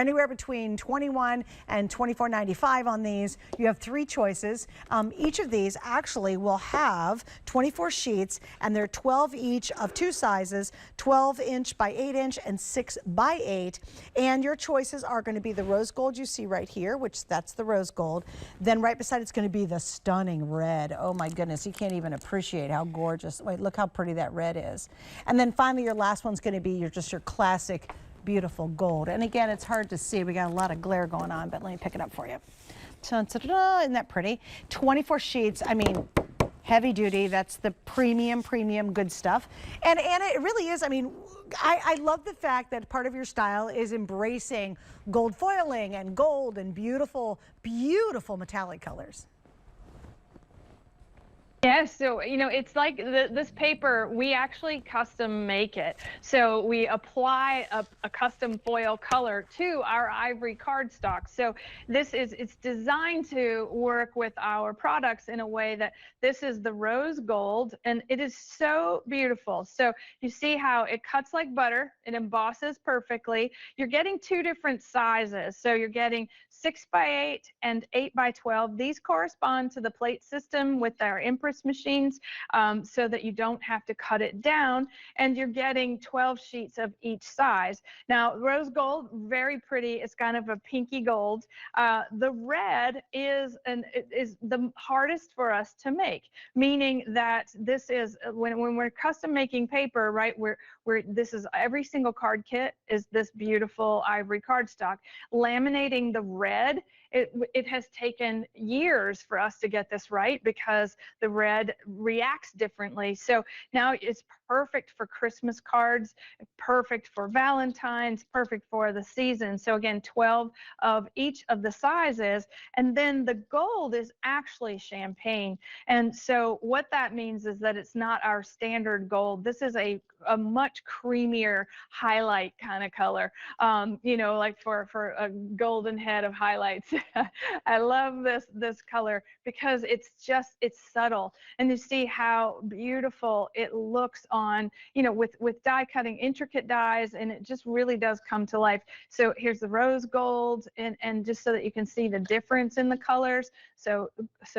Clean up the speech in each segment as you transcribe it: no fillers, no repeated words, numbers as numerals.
Anywhere between $21 and $24.95 on these. You have 3 choices. Each of these actually will have 24 sheets, and they're 12 each of 2 sizes, 12-inch by 8-inch and 6 by 8. And your choices are going to be the rose gold you see right here, which that's the rose gold. Then right beside it's going to be the stunning red. Oh my goodness, you can't even appreciate how gorgeous. Wait, look how pretty that red is. And then finally your last one's going to be your classic beautiful gold. And again, it's hard to see. We got a lot of glare going on, but let me pick it up for you. Isn't that pretty? 24 sheets. I mean, heavy duty. That's the premium good stuff. And Anna, it really is. I mean, I love the fact that part of your style is embracing gold foiling and gold and beautiful metallic colors. Yes, so it's like this paper, we actually custom make it. So we apply a custom foil color to our ivory cardstock. So it's designed to work with our products in a way that this is the rose gold, and it is so beautiful. So you see how it cuts like butter, it embosses perfectly. You're getting 2 different sizes. So you're getting 6 by 8 and 8 by 12. These correspond to the plate system with our impress machines, so that you don't have to cut it down, and you're getting 12 sheets of each size. Now, rose gold, very pretty. It's kind of a pinky gold. The red is the hardest for us to make, meaning that this is when we're custom making paper, right? This is every single card kit is this beautiful ivory cardstock. Laminating the red, it has taken years for us to get this right because the red reacts differently. So now it's perfect for Christmas cards, perfect for Valentine's, perfect for the season. So again, 12 of each of the sizes. And then the gold is actually champagne. And so what that means is that it's not our standard gold. This is a much creamier highlight kind of color, like for a golden head of highlights. I love this color because it's subtle, and you see how beautiful it looks on, with die cutting, intricate dies, and it just really does come to life. So here's the rose gold, and just so that you can see the difference in the colors. So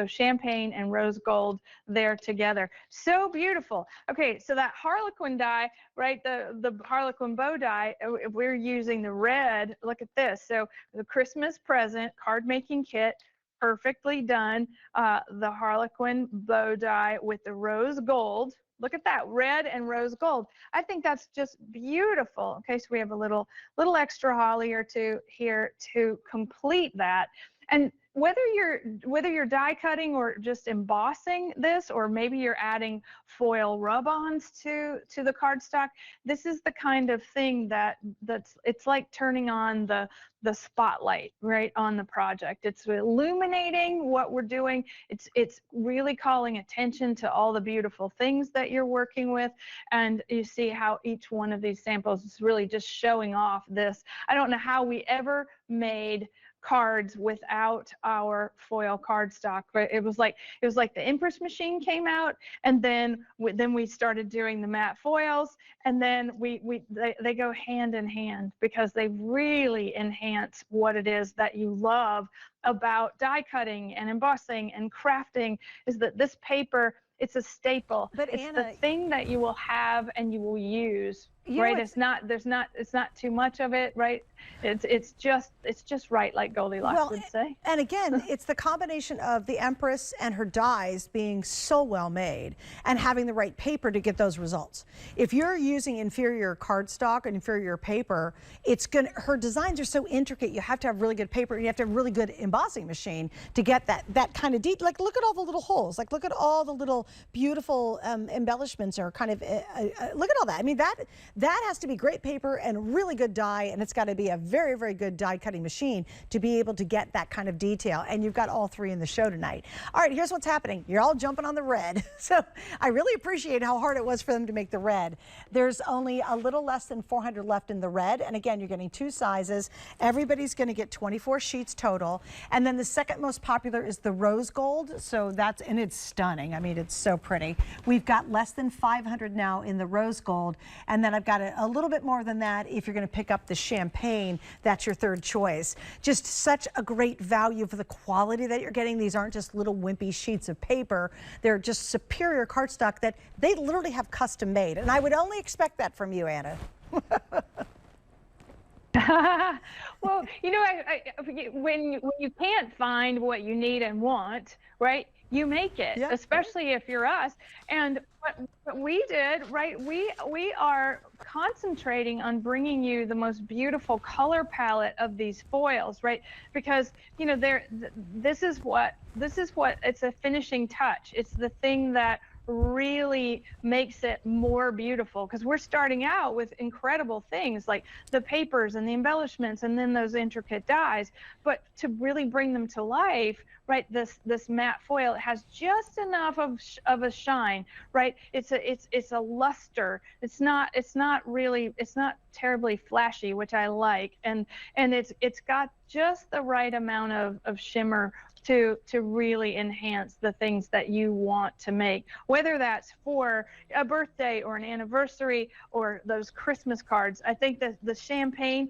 champagne and rose gold there together. So beautiful. Okay, so that harlequin die, right, the harlequin bow die, if we're using the red, look at this. So the Christmas present card making kit, perfectly done. The harlequin bow die with the rose gold. Look at that, red and rose gold. I think that's just beautiful. Okay, so we have a little extra holly or 2 here to complete that. And whether you're die cutting or just embossing this, or maybe you're adding foil rub-ons to the cardstock, this is the kind of thing it's like turning on the spotlight right on the project. It's illuminating what we're doing. It's really calling attention to all the beautiful things that you're working with, and you see how each one of these samples is really just showing off this. I don't know how we ever made cards without our foil cardstock, but it was like the impress machine came out, and then we started doing the matte foils, and then they go hand in hand because they really enhance what it is that you love about die cutting and embossing and crafting, is that this paper, it's a staple. But it's Anna, the thing that you will have and you will use. Right, it's not too much of it, right? It's just right, like Goldilocks would say. And again, it's the combination of the Empress and her dies being so well made and having the right paper to get those results. If you're using inferior cardstock and inferior paper, her designs are so intricate. You have to have really good paper. You have to have a really good embossing machine to get that kind of detail. Like, look at all the little holes. Like, look at all the little beautiful embellishments, or kind of look at all that. I mean, that has to be great paper and really good die, and it's got to be a very, very good die cutting machine to be able to get that kind of detail. And you've got all 3 in the show tonight. All right, here's what's happening. You're all jumping on the red. So I really appreciate how hard it was for them to make the red. There's only a little less than 400 left in the red. And again, you're getting 2 sizes. Everybody's going to get 24 sheets total. And then the second most popular is the rose gold. So and it's stunning. I mean, it's so pretty. We've got less than 500 now in the rose gold. And then I've I've got a little bit more than that if you're going to pick up the champagne. That's your third choice. Just such a great value for the quality that you're getting. These aren't just little wimpy sheets of paper. They're just superior cardstock that they literally have custom made. And I would only expect that from you, Anna. Well, you know, when you can't find what you need and want, right, you make it, Yeah. especially if you're us. And what we did, right, we are concentrating on bringing you the most beautiful color palette of these foils, right? Because, you know, this is what it's a finishing touch. It's the thing that really makes it more beautiful, because we're starting out with incredible things like the papers and the embellishments and then those intricate dies, but to really bring them to life, right, this matte foil has just enough of a shine, right? It's a luster. It's not terribly flashy, which I like, and it's got just the right amount of shimmer to really enhance the things that you want to make, whether that's for a birthday or an anniversary or those Christmas cards. I think that the champagne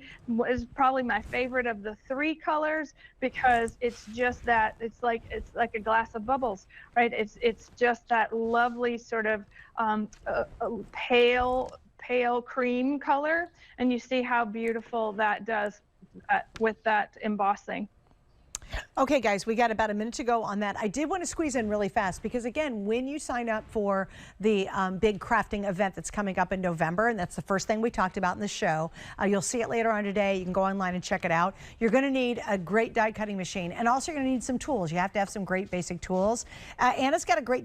is probably my favorite of the three colors, because it's just that it's like a glass of bubbles, right? It's just that lovely sort of pale cream color, and you see how beautiful that does with that embossing. Okay, guys, we got about a minute to go on that. I did want to squeeze in really fast because, again, when you sign up for the big crafting event that's coming up in November, and that's the first thing we talked about in the show, you'll see it later on today. You can go online and check it out. You're going to need a great die cutting machine, and also you're going to need some tools. You have to have some great basic tools. Anna's got a great